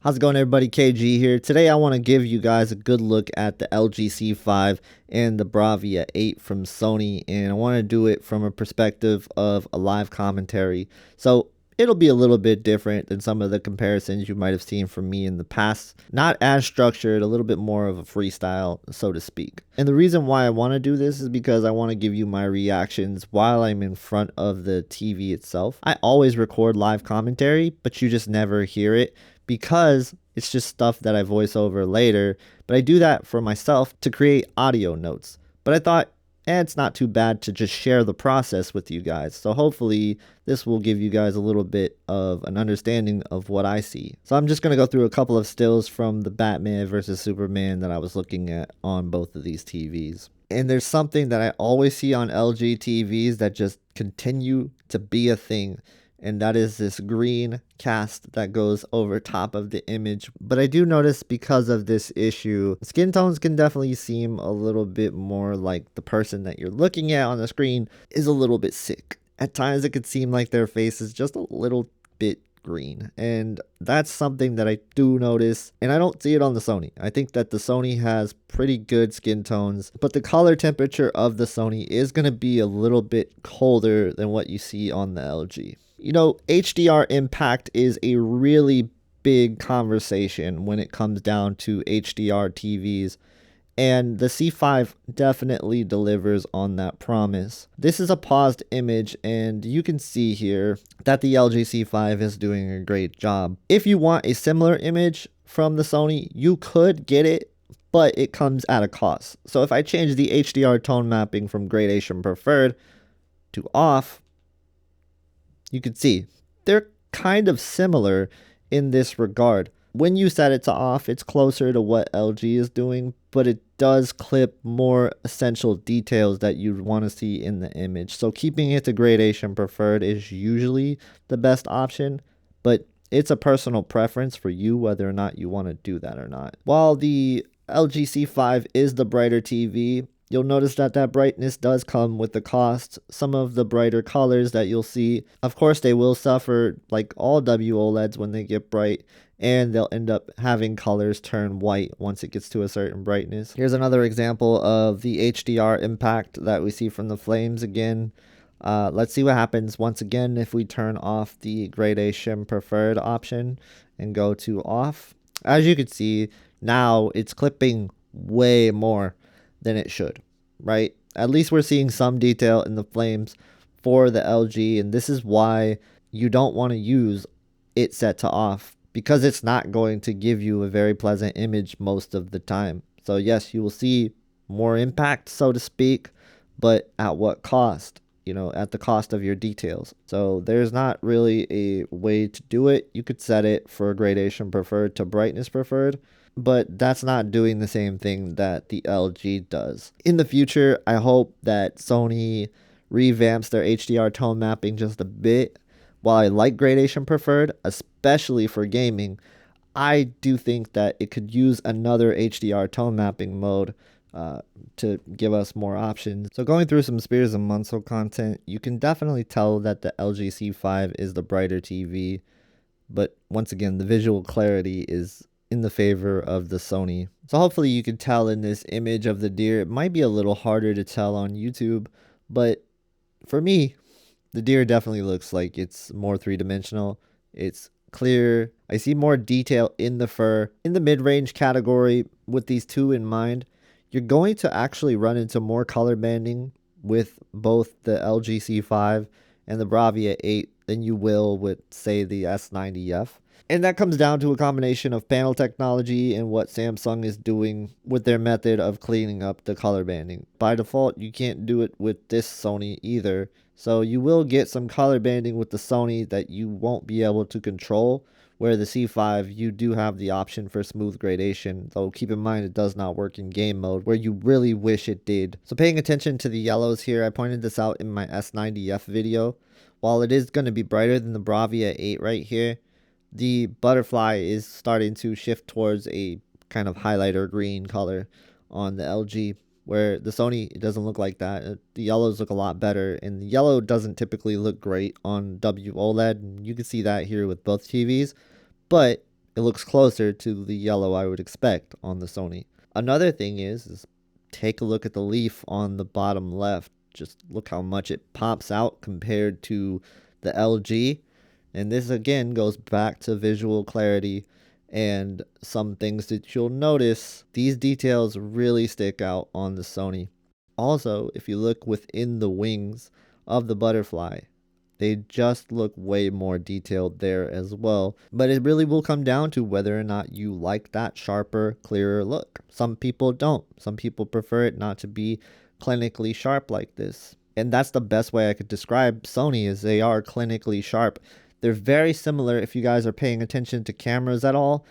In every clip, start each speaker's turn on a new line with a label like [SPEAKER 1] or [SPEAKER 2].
[SPEAKER 1] How's it going, everybody? KG here. Today I want to give you guys a good look at the LG C5 and the BRAVIA 8 from Sony, and I want to do it from a perspective of a live commentary. So it'll be a little bit different than some of the comparisons you might have seen from me in the past. Not as structured, a little bit more of a freestyle, so to speak. And the reason why I want to do this is because I want to give you my reactions while I'm in front of the TV itself. I always record live commentary, but you just never hear it because it's just stuff that I voice over later. But I do that for myself to create audio notes. But I thought, it's not too bad to just share the process with you guys. So hopefully this will give you guys a little bit of an understanding of what I see. So I'm just going to go through a couple of stills from the Batman versus Superman that I was looking at on both of these TVs. And there's something that I always see on LG TVs that just continue to be a thing. And that is this green cast that goes over top of the image. But I do notice because of this issue, skin tones can definitely seem a little bit more like the person that you're looking at on the screen is a little bit sick. At times it could seem like their face is just a little bit green, and that's something that I do notice, and I don't see it on the Sony. I think that the Sony has pretty good skin tones, but the color temperature of the Sony is going to be a little bit colder than what you see on the LG. You know, HDR impact is a really big conversation when it comes down to HDR TVs, and the C5 definitely delivers on that promise. This is a paused image, and you can see here that the LG C5 is doing a great job. If you want a similar image from the Sony, you could get it, but it comes at a cost. So if I change the HDR tone mapping from gradation preferred to off, you can see they're kind of similar in this regard. When you set it to off, it's closer to what LG is doing, but it does clip more essential details that you'd want to see in the image. So keeping it to gradation preferred is usually the best option, but it's a personal preference for you whether or not you want to do that or not. While the LG C5 is the brighter TV, you'll notice that that brightness does come with the cost. Some of the brighter colors that you'll see, of course, they will suffer like all WOLEDs when they get bright, and they'll end up having colors turn white once it gets to a certain brightness. Here's another example of the HDR impact that we see from the flames again. Let's see what happens once again if we turn off the gradation preferred option and go to off. As you can see, now it's clipping way more than it should, right? At least we're seeing some detail in the flames for the LG, and this is why you don't want to use it set to off, because it's not going to give you a very pleasant image most of the time. So yes, you will see more impact, so to speak, but at what cost? You know, at the cost of your details. So there's not really a way to do it. You could set it for gradation preferred to brightness preferred, but that's not doing the same thing that the LG does. In the future, I hope that Sony revamps their HDR tone mapping just a bit. While I like gradation preferred, especially for gaming, I do think that it could use another HDR tone mapping mode to give us more options. So going through some Spears and Munsell content, you can definitely tell that the LG C5 is the brighter TV, but once again, the visual clarity is in the favor of the Sony. So hopefully you can tell in this image of the deer. It might be a little harder to tell on YouTube, but for me, the deer definitely looks like it's more three-dimensional. It's clear. I see more detail in the fur. In the mid-range category, with these two in mind, you're going to actually run into more color banding with both the LG C5 and the BRAVIA 8 than you will with, say, the S90F. And that comes down to a combination of panel technology and what Samsung is doing with their method of cleaning up the color banding. By default, you can't do it with this Sony either. So you will get some color banding with the Sony that you won't be able to control, where the C5, you do have the option for smooth gradation, though keep in mind it does not work in game mode, where you really wish it did. So paying attention to the yellows here, I pointed this out in my S90F video. While it is going to be brighter than the BRAVIA 8 right here, the butterfly is starting to shift towards a kind of highlighter green color on the LG, where the Sony, it doesn't look like that. The yellows look a lot better, and the yellow doesn't typically look great on WOLED. You can see that here with both TVs, but it looks closer to the yellow I would expect on the Sony. Another thing is take a look at the leaf on the bottom left. Just look how much it pops out compared to the LG. And this again goes back to visual clarity and some things that you'll notice. These details really stick out on the Sony. Also, if you look within the wings of the butterfly, they just look way more detailed there as well. But it really will come down to whether or not you like that sharper, clearer look. Some people don't. Some people prefer it not to be clinically sharp like this. And that's the best way I could describe Sony, is they are clinically sharp. They're very similar, if you guys are paying attention to cameras at all,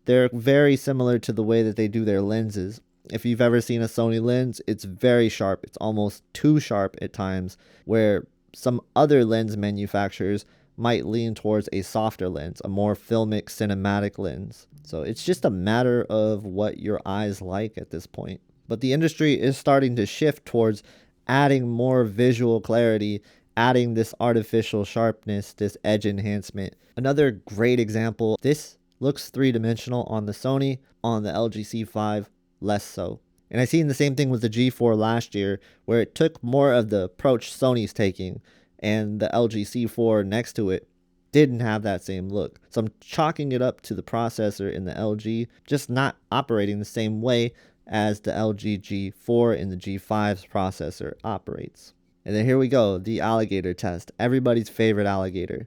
[SPEAKER 1] they're very similar to the way that they do their lenses. If you've ever seen a Sony lens, it's very sharp. It's almost too sharp at times, where some other lens manufacturers might lean towards a softer lens, a more filmic cinematic lens. So it's just a matter of what your eyes like at this point. But the industry is starting to shift towards adding more visual clarity, adding this artificial sharpness, this edge enhancement. Another great example, this looks three-dimensional on the Sony, on the LG C5, less so. And I seen the same thing with the G4 last year, where it took more of the approach Sony's taking, and the LG C4 next to it didn't have that same look. So I'm chalking it up to the processor in the LG just not operating the same way as the LG G4 and the G5's processor operates. And then here we go, the alligator test. Everybody's favorite alligator.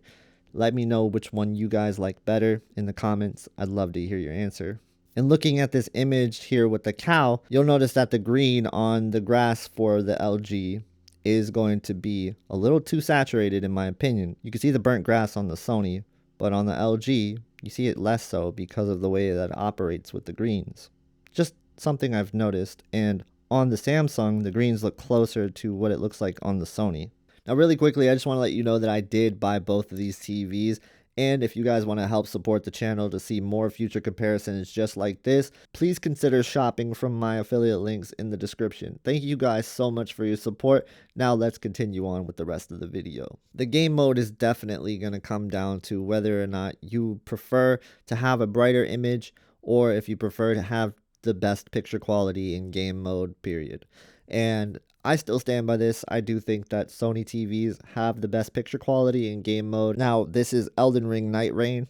[SPEAKER 1] Let me know which one you guys like better in the comments. I'd love to hear your answer. And looking at this image here with the cow, you'll notice that the green on the grass for the LG is going to be a little too saturated in my opinion. You can see the burnt grass on the Sony, but on the LG, you see it less so because of the way that it operates with the greens. Just something I've noticed. And on the Samsung, the greens look closer to what it looks like on the Sony. Now really quickly, I just want to let you know that I did buy both of these TVs. And if you guys want to help support the channel to see more future comparisons just like this, please consider shopping from my affiliate links in the description. Thank you guys so much for your support. Now let's continue on with the rest of the video. The game mode is definitely going to come down to whether or not you prefer to have a brighter image or if you prefer to have the best picture quality in game mode, period. And I still stand by this. I do think that Sony TVs have the best picture quality in game mode. Now, this is Elden Ring Night Rain.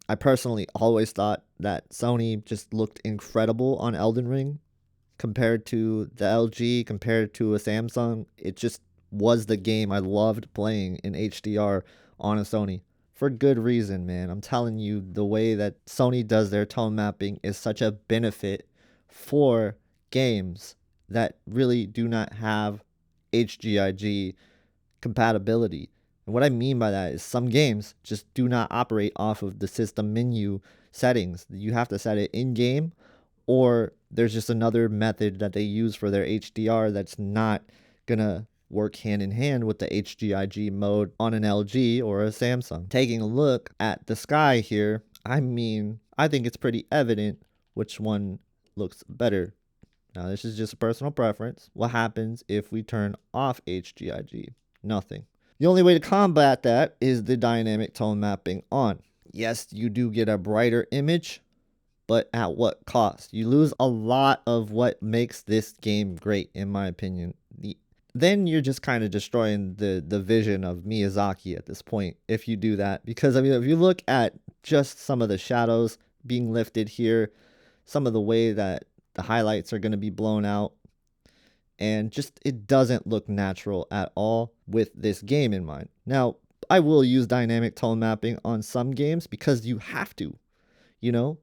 [SPEAKER 1] I personally always thought that Sony just looked incredible on Elden Ring compared to the LG, compared to a Samsung. It just was the game I loved playing in HDR on a Sony. For good reason, man. I'm telling you, the way that Sony does their tone mapping is such a benefit for games that really do not have HGIG compatibility. And what I mean by that is some games just do not operate off of the system menu settings. You have to set it in game, or there's just another method that they use for their HDR that's not gonna work hand in hand with the HGIG mode on an LG or a Samsung. Taking a look at the sky here, I mean, I think it's pretty evident which one looks better. Now, this is just a personal preference. What happens if we turn off HGIG? Nothing. The only way to combat that is the dynamic tone mapping on. Yes, you do get a brighter image, but at what cost? You lose a lot of what makes this game great, in my opinion. Then you're just kind of destroying the vision of Miyazaki at this point if you do that. Because, I mean, if you look at just some of the shadows being lifted here, some of the way that the highlights are going to be blown out, and just it doesn't look natural at all with this game in mind. Now, I will use dynamic tone mapping on some games because you have to, you know?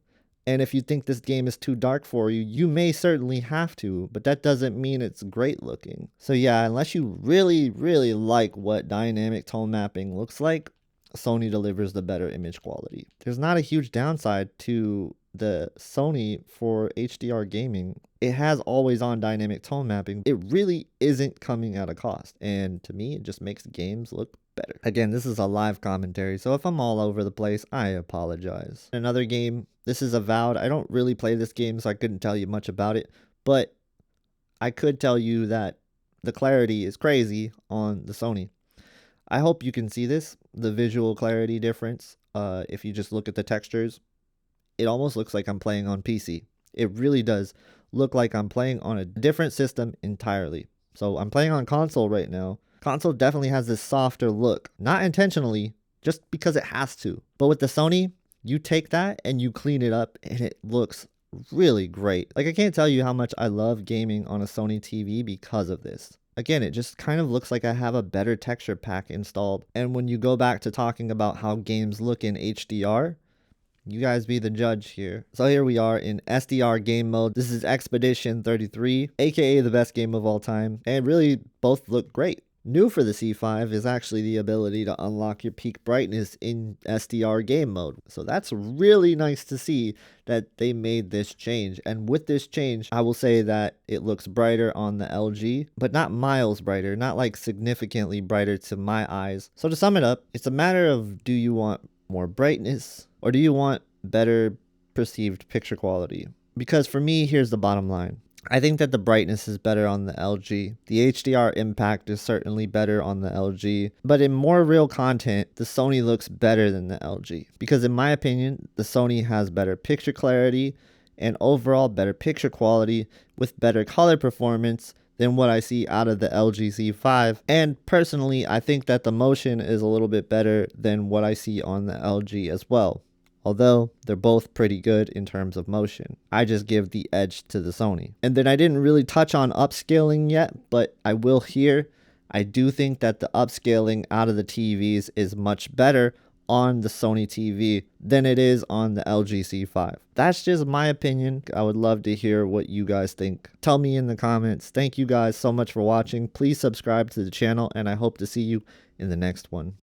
[SPEAKER 1] And if you think this game is too dark for you, you may certainly have to, but that doesn't mean it's great looking. So yeah, unless you really, really like what dynamic tone mapping looks like, Sony delivers the better image quality. There's not a huge downside to the Sony for HDR gaming. It has always on dynamic tone mapping. It really isn't coming at a cost. And to me, it just makes games look better. Again, this is a live commentary, so if I'm all over the place, I apologize. Another game, this is Avowed. I don't really play this game, so I couldn't tell you much about it, but I could tell you that the clarity is crazy on the Sony. I hope you can see this, the visual clarity difference. If you just look at the textures, it almost looks like I'm playing on PC. It really does look like I'm playing on a different system entirely. So I'm playing on console right now. Console definitely has this softer look, not intentionally, just because it has to. But with the Sony, you take that and you clean it up and it looks really great. Like, I can't tell you how much I love gaming on a Sony TV because of this. Again, it just kind of looks like I have a better texture pack installed. And when you go back to talking about how games look in HDR, you guys be the judge here. So here we are in SDR game mode. This is Expedition 33, aka the best game of all time. And really, both look great. New for the C5 is actually the ability to unlock your peak brightness in SDR game mode. So that's really nice to see that they made this change. And with this change, I will say that it looks brighter on the LG, but not miles brighter, not like significantly brighter to my eyes. So to sum it up, it's a matter of, do you want more brightness or do you want better perceived picture quality? Because for me, here's the bottom line. I think that the brightness is better on the LG. The HDR impact is certainly better on the LG. But in more real content, the Sony looks better than the LG. Because in my opinion, the Sony has better picture clarity and overall better picture quality with better color performance than what I see out of the LG C5. And personally, I think that the motion is a little bit better than what I see on the LG as well. Although they're both pretty good in terms of motion. I just give the edge to the Sony. And then I didn't really touch on upscaling yet, but I will here. I do think that the upscaling out of the TVs is much better on the Sony TV than it is on the LG C5. That's just my opinion. I would love to hear what you guys think. Tell me in the comments. Thank you guys so much for watching. Please subscribe to the channel and I hope to see you in the next one.